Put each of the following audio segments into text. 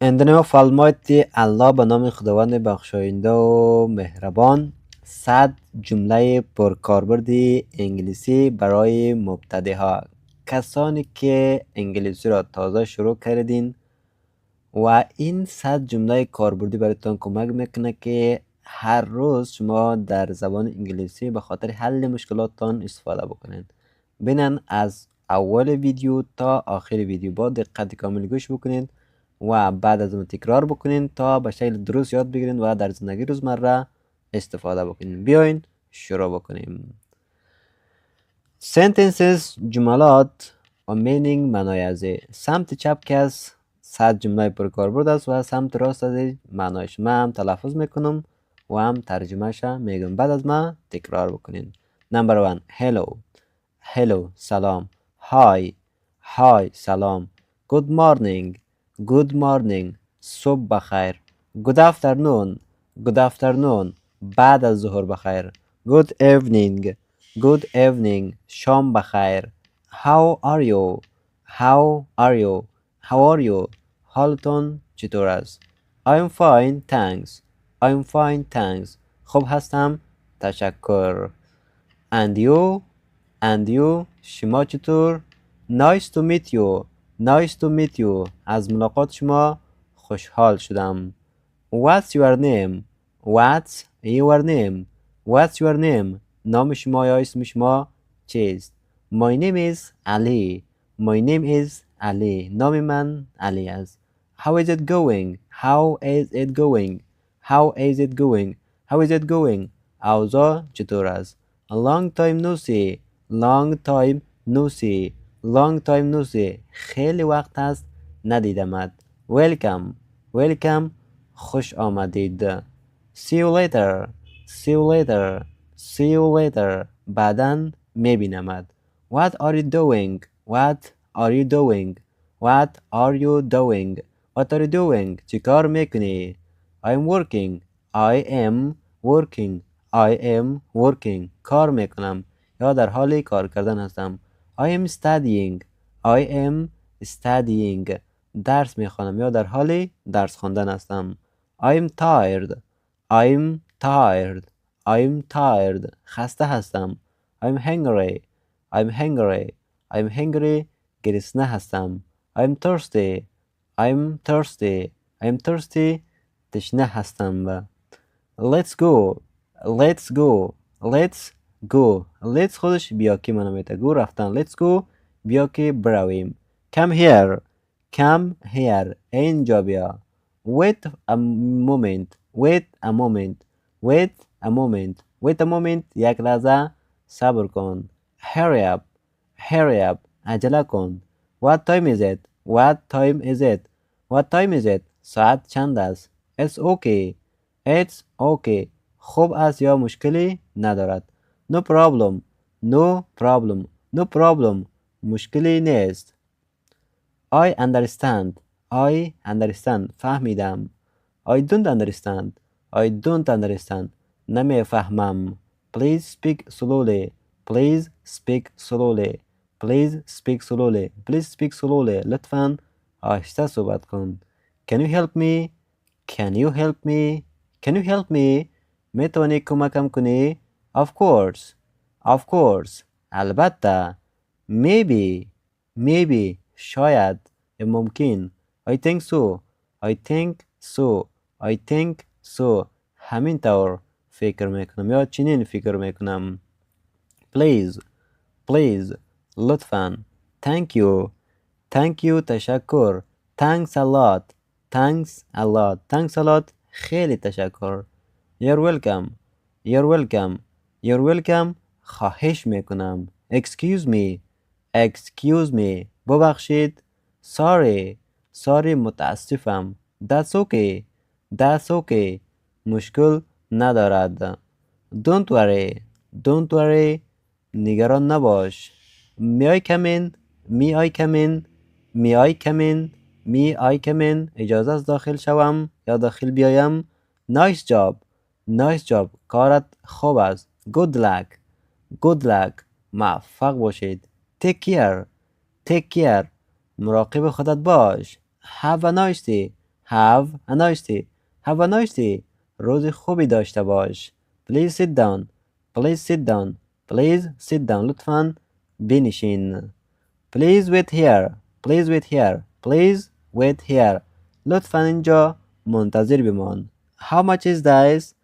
In the name of Almighty Allah، به نام خداوند بخشاینده و مهربان. 100 جمله پرکاربرد انگلیسی برای مبتدئها. کسانی که انگلیسی را تازه شروع کردین و این 100 جمله کاربردی براتون کمک میکنه که هر روز شما در زبان انگلیسی به خاطر حل مشکلاتتان استفاده بکنید. بینن از اول ویدیو تا آخر ویدیو با دقت کامل گوش بکنید و بعد از اون تکرار بکنین تا به شکل درست یاد بگیرین و در زندگی روزمره استفاده بکنین. بیاین شروع بکنیم. sentences جملات و meaning معنای از سمت چپ که از 100 جمله پرکاربرد است و سمت راست از معنایش. من هم تلفظ میکنم و هم ترجمهش میگم، بعد از من تکرار بکنین. نمبر 1 hello سلام. hi سلام. good morning صبح بخیر. good afternoon بعد از ظهر بخیر. good evening شام بخیر. how are you حالتون چطور است؟ I'm fine thanks خوب هستم تشکر. and you شما چطور؟ nice to meet you از ملاقات شما خوشحال شدم. what's your name نام شما یا اسم شما چیست؟ my name is Ali نام من علی است. how is it going اوضاع چطور است؟ long time no see خیلی وقت است ندیدمت. welcome خوش آمدید. see you later بعداً میبینمت. what are you doing چی کار میکنی؟ I am working کار میکنم یا در حال کار کردن هستم. I am studying درس میخوانم یا در حال درس خواندن هستم. I am tired خسته هستم. I'm hungry گرسنه هستم. I'm thirsty تشنه هستم. let's خودش بیا که منو میته. go رفتن. let's go بیا که برویم. come here اینجا بیا. wait a moment یک لحظه صبر کن. hurry up عجله کن. what time is it ساعت چند است؟ it's okay خوب است یا مشکلی ندارد. no problem مشکلی نیست. I understand فهمیدم. I don't understand نمیفهمم. please speak slowly لطفاً آهسته صحبت کن. can you help me میتونی کمکم کنی؟ of course البته. maybe شاید یا ممکن. I think so همینطور فکر میکنم یا چنین فکر میکنم. please لطفاً. thank you تشکر. thanks a lot خیلی تشکر. you're welcome خواهش میکنم. excuse me ببخشید. sorry متاسفم. that's okay مشکل ندارد. don't worry نگران نباش. may I come in اجازه است داخل شوم یا داخل بیایم. nice job کارت خوب است. good luck موفق باشید. take care مراقب خودت باش. have a Have a nice day. Have a nice day. روز خوبی داشته باش. Please sit down. Please sit down. Please sit down. لطفاً بنشین. Please wait here. Please wait here. Please wait here. لطفاً اینجا منتظر بمان. How much is this?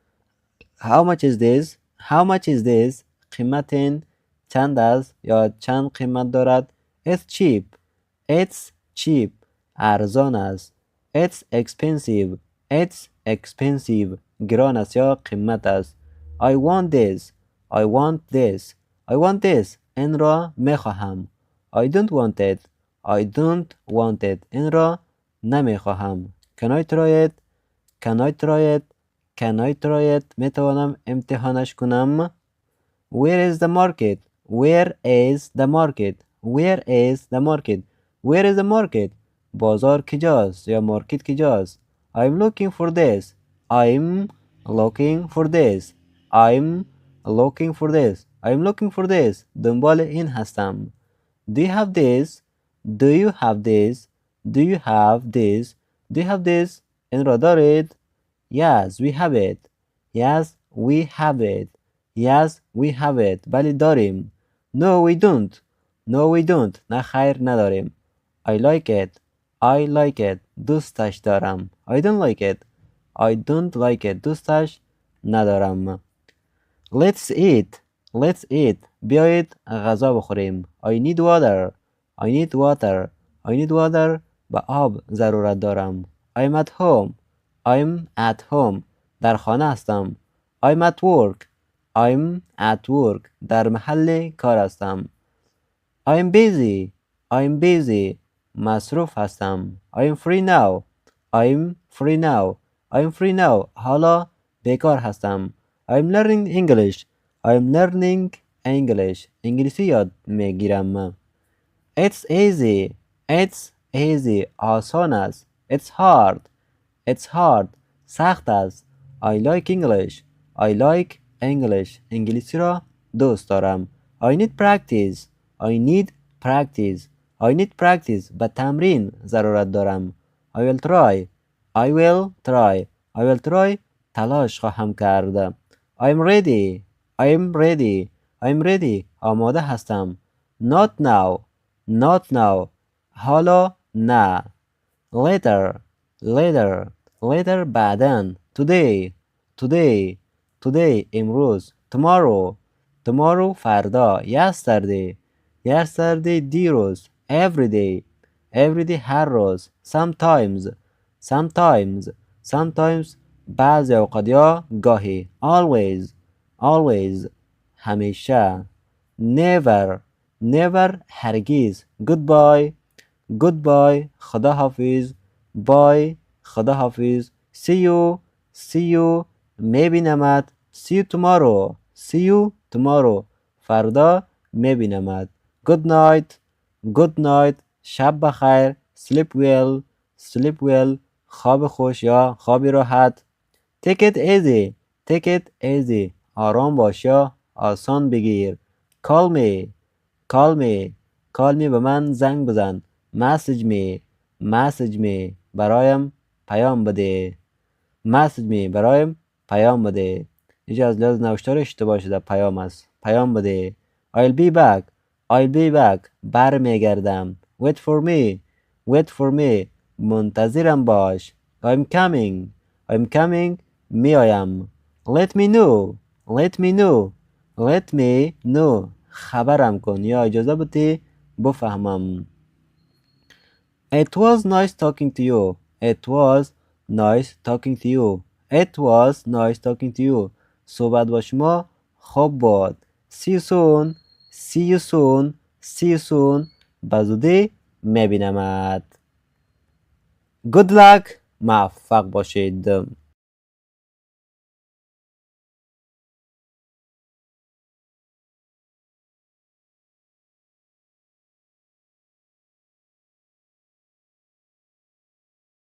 How much is this? How much is this? قیمت این چند است یا چند قیمت دارد؟ It's cheap. It's cheap. ارزان است. It's expensive. It's expensive. گران است یا قیمت است. I want this. I want this. I want this. این را می خواهم. I don't want it. I don't want it. این را نمی خواهم. Can I try it? Can I try it? Can I try it? می توانم امتحانش کنم. Where is the market? Where is the market? Where is the market? Where is the market? بازار کجاست یا مارکت کجاست؟ I'm looking for this. I'm looking for this. I'm looking for this. I'm looking for this. دنبال این هستم. Do you have this? Do you have this? Do you have this? Do you have this? این را دارید؟ Yes, we have it. Yes, we have it. Yes, we have it. بله داریم. No, we don't. No, we don't. نه خیر نداریم. I like it. I like it. دوستش دارم. I don't like it. I don't like it. دوستش ندارم. Let's eat. Let's eat. بیایید غذا بخوریم. I need water. I need water. I need water. به آب ضرورت دارم. I'm at home. I'm at home. در خانه هستم. I'm at work. I'm at work. در محل کار هستم. I'm busy. I'm busy. مصروف هستم. I'm free now. I'm free now. I'm free now. حالا بیکار هستم. I'm learning English. I'm learning English. انگلیسی یاد میگیرم. It's easy. It's easy. آسان است. It's hard. It's hard. سخت است. I like English. I like English. انگلیسی را دوست دارم. I need practice. I need practice. I need practice. به تمرین ضرورت دارم. I will try. I will try. I will try. تلاش خواهم کرد. I'm ready. I'm ready. I'm ready. آماده هستم. Not now. Not now. حالا نه. Later. Later. Later بعداً. Today. Today. Today امروز. Tomorrow. Tomorrow فردا. Yesterday. Yesterday دیروز. Every day. Every day هر روز. Sometimes. Sometimes. Sometimes بعضی اوقات یا گاهی. Always. Always. همیشه. Never. Never هرگز. Goodbye. Goodbye. خداحافظ. Bye. خداحافظ. See you. See you. میبینمت. See you tomorrow. See you tomorrow. فردا میبینمت. Good night. Good night. شب بخیر. Sleep well. Sleep well. خواب خوش یا خوابی راحت. Take it easy. Take it easy. آرام باش یا آسان بگیر. Call me. Call me. Call me به من زنگ بزن. Message me. Message me. برایم پیام بده. Message me. برایم پیام بده. اینجا از لحاظ نوشتار اشتباه شده. پیام است. پیام بده. I'll be back. I'll be back. برمیگردم. Wait for me. Wait for me. منتظرم باش. I'm coming. I'm coming. میایم. Let me know. Let me know. Let me know. خبرم کن یا اجازه بده بفهمم. It was nice talking to you. It was nice talking to you. It was nice talking to you. صحبت با شما خوب بود. See you soon. See you soon. See you soon. بزودی میبینمت. Good luck. موفق باشید.